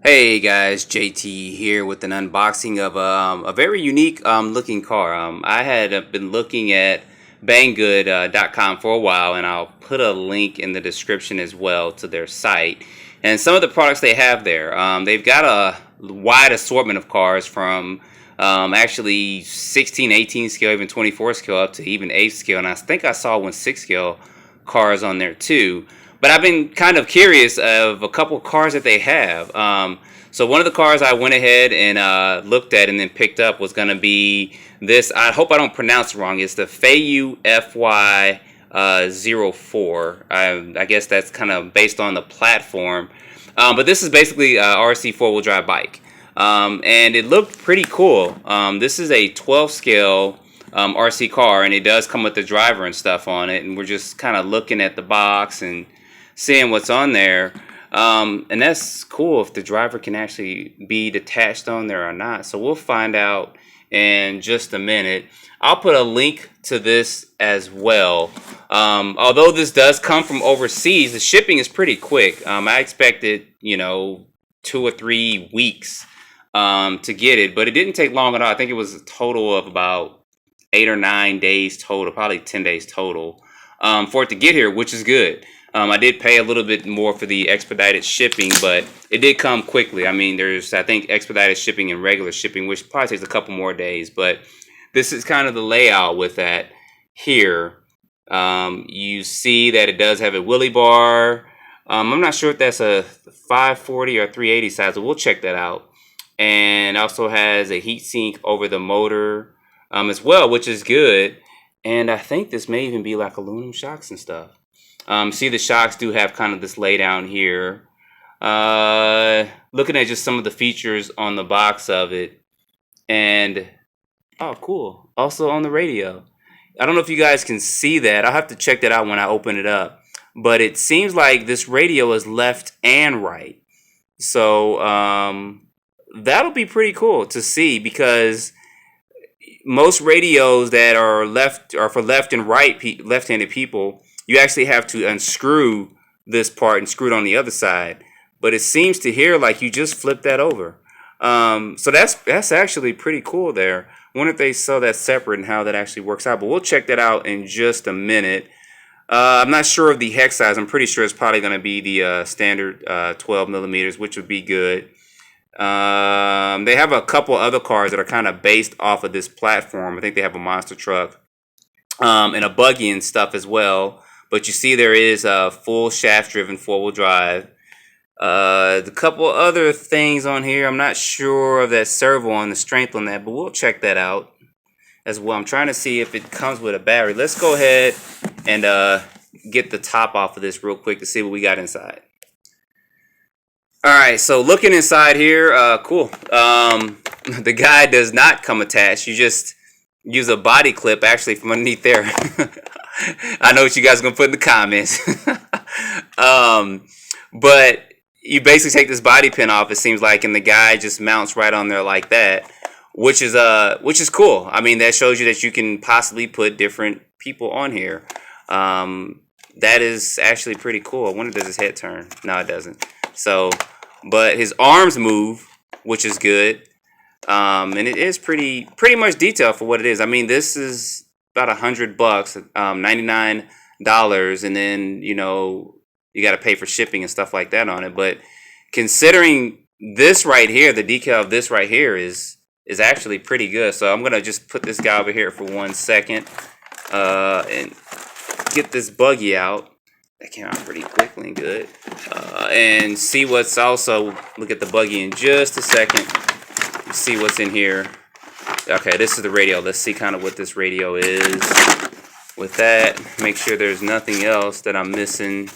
Hey guys, JT here with an unboxing of a very unique looking car. I had been looking at BangGood.com for a while, and I'll put a link in the description as well to their site and some of the products they have there. They've got a wide assortment of cars from actually 16, 18 scale, even 24 scale, up to even 8 scale, and I think I saw one 6 scale cars on there too. But I've been kind of curious of a couple of cars that they have. So one of the cars I went ahead and looked at and then picked up was going to be this. I hope I don't pronounce it wrong. It's the Feiyue FY04. I guess that's kind of based on the platform. But this is basically a RC four-wheel drive bike. And it looked pretty cool. This is a 12 scale RC car, and it does come with the driver and stuff on it. And we're just kind of looking at the box and seeing what's on there. And that's cool if the driver can actually be detached on there or not. So we'll find out in just a minute. I'll put a link to this as well. Although this does come from overseas, the shipping is pretty quick. I expected, 2 or 3 weeks to get it, but it didn't take long at all. I think it was a total of about 8 or 9 days total, probably 10 days total for it to get here, which is good. I did pay a little bit more for the expedited shipping, but it did come quickly. I mean, there's, I think, expedited shipping and regular shipping, which probably takes a couple more days, but this is kind of the layout with that here. You see that it does have a wheelie bar. I'm not sure if that's a 540 or 380 size, but we'll check that out. And also has a heat sink over the motor as well, which is good. And I think this may even be like aluminum shocks and stuff. See, the shocks do have kind of this lay down here. Looking at just some of the features on the box of it. And, oh, cool. Also on the radio. I don't know if you guys can see that. I'll have to check that out when I open it up. But it seems like this radio is left and right. So, that'll be pretty cool to see, because most radios that are left are for left and right left-handed people. You actually have to unscrew this part and screw it on the other side. But it seems to here like you just flip that over. So that's actually pretty cool there. I wonder if they sell that separate and how that actually works out. But we'll check that out in just a minute. I'm not sure of the hex size. I'm pretty sure it's probably going to be the standard 12 millimeters, which would be good. They have a couple other cars that are kind of based off of this platform. I think they have a monster truck and a buggy and stuff as well. But you see there is a full shaft-driven four-wheel drive. A couple other things on here. I'm not sure of that servo on the strength on that, but we'll check that out as well. I'm trying to see if it comes with a battery. Let's go ahead and get the top off of this real quick to see what we got inside. Alright, so looking inside here, cool. The guy does not come attached. You just use a body clip actually from underneath there. I know what you guys are going to put in the comments. But you basically take this body pin off, it seems like, and the guy just mounts right on there like that, which is cool. I mean, that shows you that you can possibly put different people on here. That is actually pretty cool. I wonder, does his head turn? No, it doesn't. So, but his arms move, which is good. And it is pretty much detailed for what it is. I mean, this is about $100, $99, and then you got to pay for shipping and stuff like that on it. But considering this right here, the decal of this right here is actually pretty good. So I'm gonna just put this guy over here for 1 second and get this buggy out. That came out pretty quickly and good. And see what's also, look at the buggy in just a second. See what's in here. Okay, this is the radio. Let's see kind of what this radio is. With that, make sure there's nothing else that I'm missing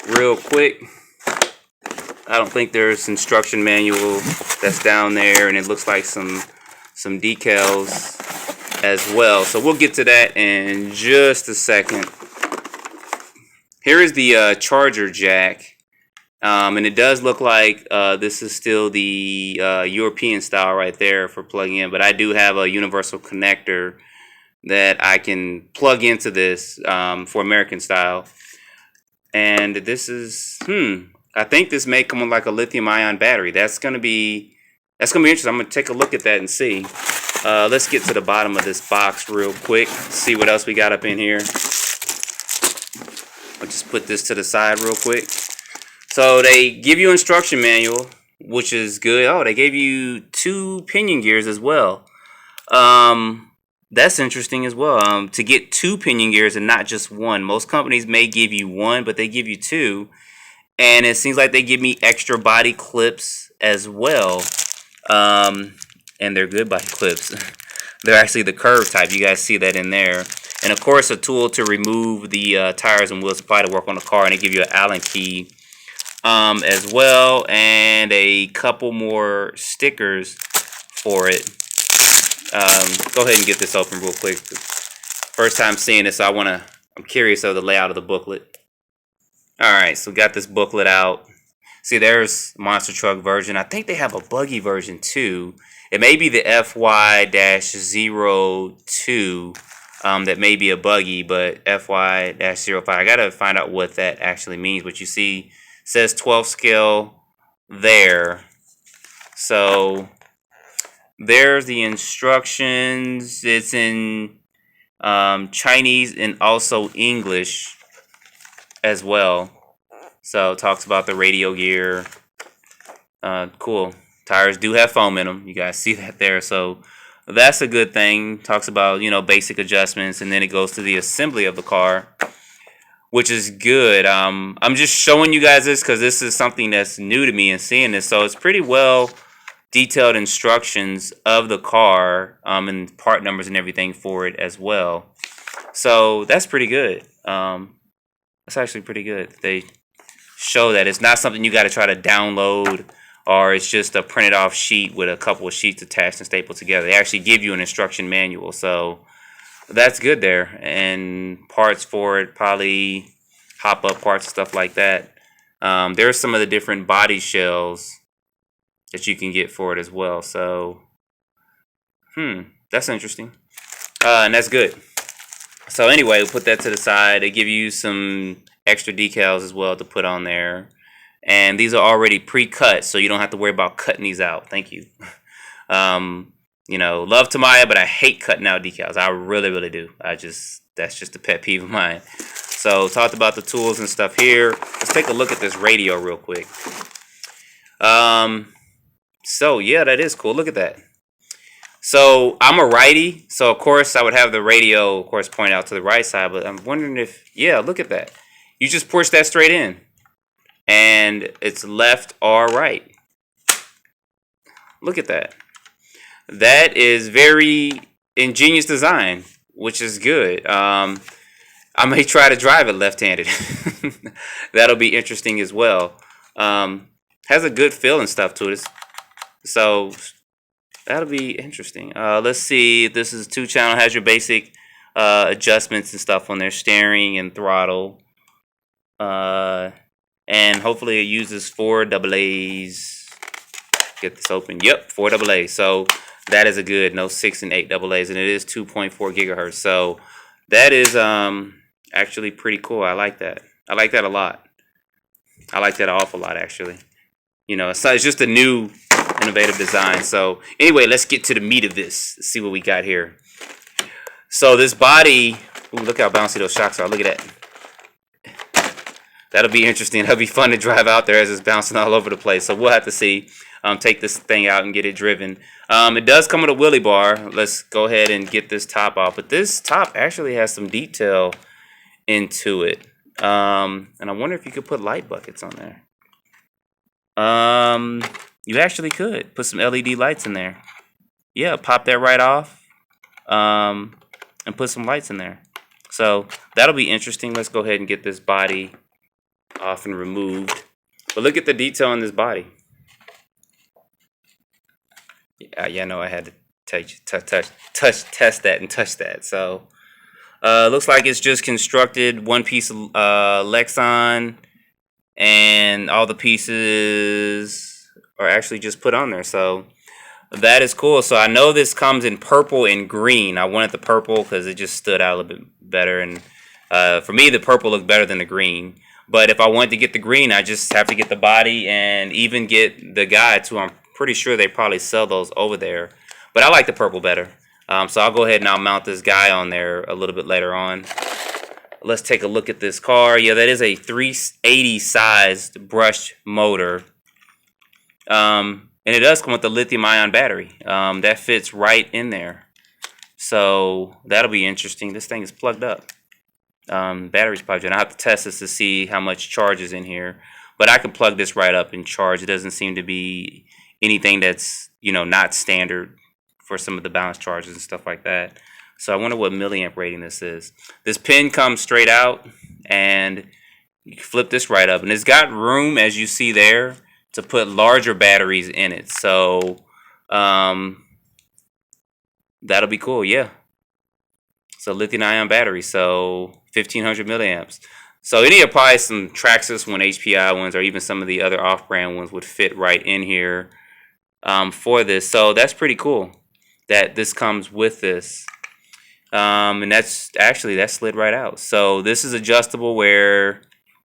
real quick. I don't think there's instruction manual that's down there, and it looks like some decals as well. So we'll get to that in just a second. Here is the charger jack. And it does look like this is still the European style right there for plugging in. But I do have a universal connector that I can plug into this for American style. And this is, I think this may come with like a lithium-ion battery. That's gonna be interesting. I'm gonna take a look at that and see. Let's get to the bottom of this box real quick. See what else we got up in here. I'll just put this to the side real quick. So they give you instruction manual, which is good. Oh, they gave you 2 pinion gears as well. That's interesting as well. To get 2 pinion gears and not just 1. Most companies may give you 1, but they give you 2. And it seems like they give me extra body clips as well. And they're good body clips. They're actually the curved type. You guys see that in there. And of course, a tool to remove the tires and wheel supply to work on the car. And they give you an Allen key as well. And a couple more stickers for it. Go ahead and get this open real quick. First time seeing this, so I'm curious of the layout of the booklet. Alright, so we got this booklet out. See, there's monster truck version. I think they have a buggy version too. It may be the FY-02 that may be a buggy, but FY-05. I gotta find out what that actually means. But you see, it says 12 scale there. So there's the instructions. It's in Chinese and also English as well. So it talks about the radio gear. Cool. Tires do have foam in them. You guys see that there. So that's a good thing. Talks about, you know, basic adjustments, and then it goes to the assembly of the car, which is good. I'm just showing you guys this because this is something that's new to me and seeing this. So it's pretty well detailed instructions of the car and part numbers and everything for it as well. So that's pretty good. That's actually pretty good. They show that it's not something you got to try to download, or it's just a printed off sheet with a couple of sheets attached and stapled together. They actually give you an instruction manual, so that's good there. And parts for it, probably hop up parts and stuff like that. There's some of the different body shells that you can get for it as well. So, that's interesting. And that's good. So anyway, we'll put that to the side. They give you some extra decals as well to put on there. And these are already pre-cut, so you don't have to worry about cutting these out. Thank you. You know, love Tamiya, but I hate cutting out decals. I really, really do. That's just a pet peeve of mine. So talked about the tools and stuff here. Let's take a look at this radio real quick. So yeah, that is cool. Look at that. So I'm a righty, so of course I would have the radio, of course, point out to the right side. But I'm wondering if, yeah, look at that. You just push that straight in, and it's left or right. Look at that. That is very ingenious design, which is good. I may try to drive it left-handed. That'll be interesting as well. Has a good feel and stuff to it. So that'll be interesting. Let's see. This is 2-channel. Has your basic adjustments and stuff on there. Steering and throttle. And hopefully it uses 4 AA's. Get this open. Yep, 4 AA's. So that is a good. No 6 and 8 AA's. And it is 2.4 gigahertz. So that is actually pretty cool. I like that. I like that a lot. I like that an awful lot, actually. You know, it's just a new innovative design. So anyway, let's get to the meat of this. Let's see what we got here. So this body, ooh, look how bouncy those shocks are. Look at that. That'll be interesting. That'll be fun to drive out there as it's bouncing all over the place. So we'll have to see. Take this thing out and get it driven. It does come with a wheelie bar. Let's go ahead and get this top off. But this top actually has some detail into it. And I wonder if you could put light buckets on there. You actually could put some LED lights in there. Yeah, pop that right off. And put some lights in there. So that'll be interesting. Let's go ahead and get this body off and removed. But look at the detail on this body. Yeah, no, I had to test that and touch that. So looks like it's just constructed one piece of Lexan, and all the pieces are actually just put on there. So that is cool. So I know this comes in purple and green. I wanted the purple because it just stood out a little bit better, and for me the purple looked better than the green. But if I wanted to get the green, I just have to get the body and even get the guide too. I'm pretty sure they probably sell those over there. But I like the purple better. So I'll go ahead and I'll mount this guy on there a little bit later on. Let's take a look at this car. Yeah, that is a 380 sized brushed motor. And it does come with the lithium ion battery. That fits right in there. So that'll be interesting. This thing is plugged up. Battery's probably done. I have to test this to see how much charge is in here. But I can plug this right up and charge. It doesn't seem to be anything that's, not standard for some of the balance chargers and stuff like that. So I wonder what milliamp rating this is. This pin comes straight out and you flip this right up. And it's got room, as you see there, to put larger batteries in it. So that'll be cool, yeah. So lithium ion battery, so 1500 milliamps. So any of probably some Traxxas one, HPI ones, or even some of the other off-brand ones would fit right in here for this. So that's pretty cool that this comes with this. And that slid right out. So this is adjustable where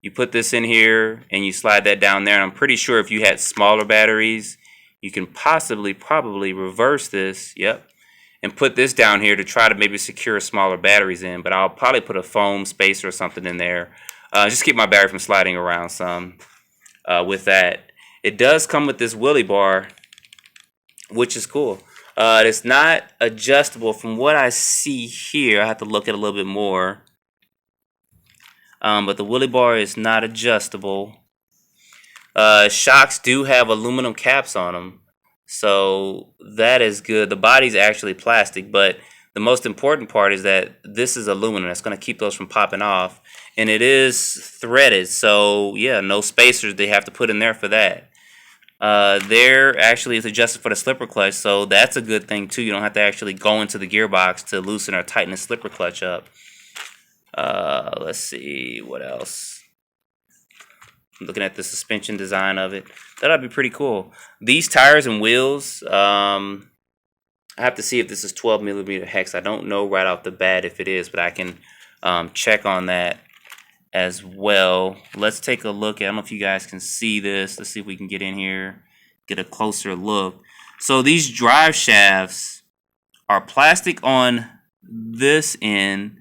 you put this in here and you slide that down there. And I'm pretty sure if you had smaller batteries, you can probably reverse this. Yep. And put this down here to try to maybe secure smaller batteries in. But I'll probably put a foam spacer or something in there. Just keep my battery from sliding around some with that. It does come with this wheelie bar, which is cool. It's not adjustable from what I see here. I have to look at it a little bit more. But the wheelie bar is not adjustable. Shocks do have aluminum caps on them. So that is good. The body's actually plastic, but the most important part is that this is aluminum. That's going to keep those from popping off. And it is threaded. So yeah, no spacers they have to put in there for that. There actually is adjusted for the slipper clutch, so that's a good thing too. You don't have to actually go into the gearbox to loosen or tighten the slipper clutch up. Let's see what else. I'm looking at the suspension design of it. That'll be pretty cool. These tires and wheels, I have to see if this is 12 millimeter hex. I don't know right off the bat if it is, but I can check on that as well. Let's take a look. I don't know if you guys can see this. Let's see if we can get in here, get a closer look. So these drive shafts are plastic on this end,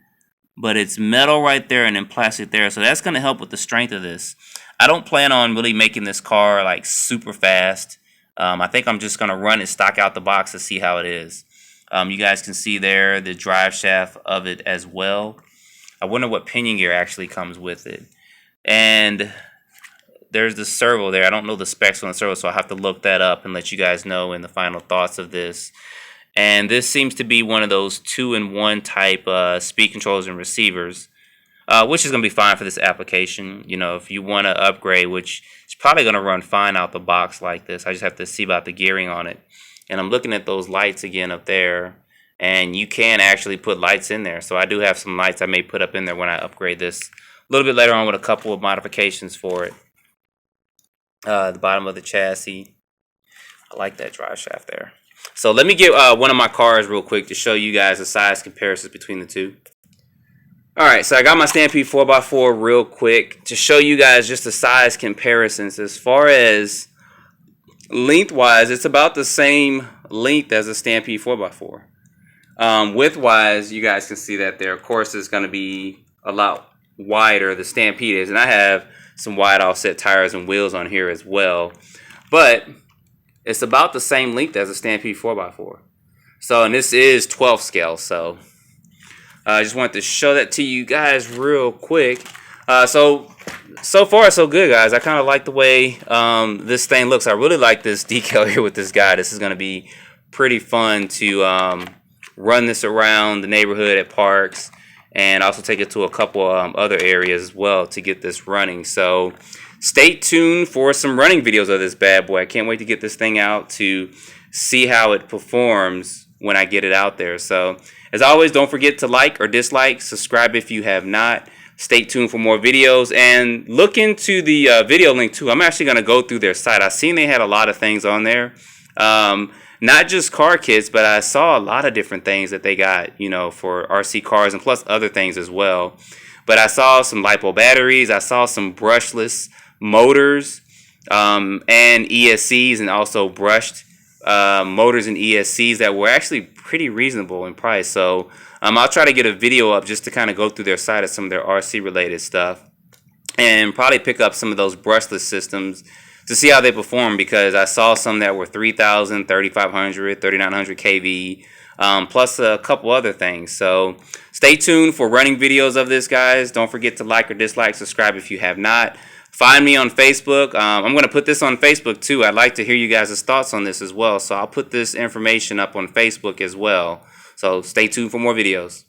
but it's metal right there and then plastic there. So that's going to help with the strength of this. I don't plan on really making this car like super fast. I think I'm just going to run it stock out the box to see how it is. You guys can see there the drive shaft of it as well. I wonder what pinion gear actually comes with it. And there's the servo there. I don't know the specs on the servo, so I'll have to look that up and let you guys know in the final thoughts of this. And this seems to be one of those 2-in-1 type speed controllers and receivers, which is going to be fine for this application. If you want to upgrade, which is probably going to run fine out the box like this. I just have to see about the gearing on it. And I'm looking at those lights again up there. And you can actually put lights in there. So I do have some lights I may put up in there when I upgrade this a little bit later on with a couple of modifications for it. The bottom of the chassis. I like that drive shaft there. So let me get one of my cars real quick to show you guys the size comparisons between the two. Alright, so I got my Stampede 4x4 real quick to show you guys just the size comparisons. As far as lengthwise, it's about the same length as a Stampede 4x4. Width-wise, you guys can see that there. Of course, it's going to be a lot wider, the Stampede is. And I have some wide offset tires and wheels on here as well. But it's about the same length as a Stampede 4x4. So, and this is 12 scale. So, I just wanted to show that to you guys real quick. So far, so good, guys. I kind of like the way this thing looks. I really like this decal here with this guy. This is going to be pretty fun to run this around the neighborhood at parks and also take it to a couple other areas as well to get this running. So stay tuned for some running videos of this bad boy. I can't wait to get this thing out to see how it performs when I get it out there. So as always, don't forget to like or dislike, subscribe if you have not. Stay tuned for more videos and look into the video link too. I'm actually going to go through their site. I've seen they had a lot of things on there. Not just car kits, but I saw a lot of different things that they got, for RC cars and plus other things as well. But I saw some LiPo batteries. I saw some brushless motors and ESCs, and also brushed motors and ESCs that were actually pretty reasonable in price. So I'll try to get a video up just to kind of go through their site of some of their RC related stuff, and probably pick up some of those brushless systems to see how they perform, because I saw some that were 3,000, 3,500, 3,900 kV, plus a couple other things. So stay tuned for running videos of this, guys. Don't forget to like or dislike, subscribe if you have not. Find me on Facebook. I'm going to put this on Facebook too. I'd like to hear you guys' thoughts on this as well. So I'll put this information up on Facebook as well. So stay tuned for more videos.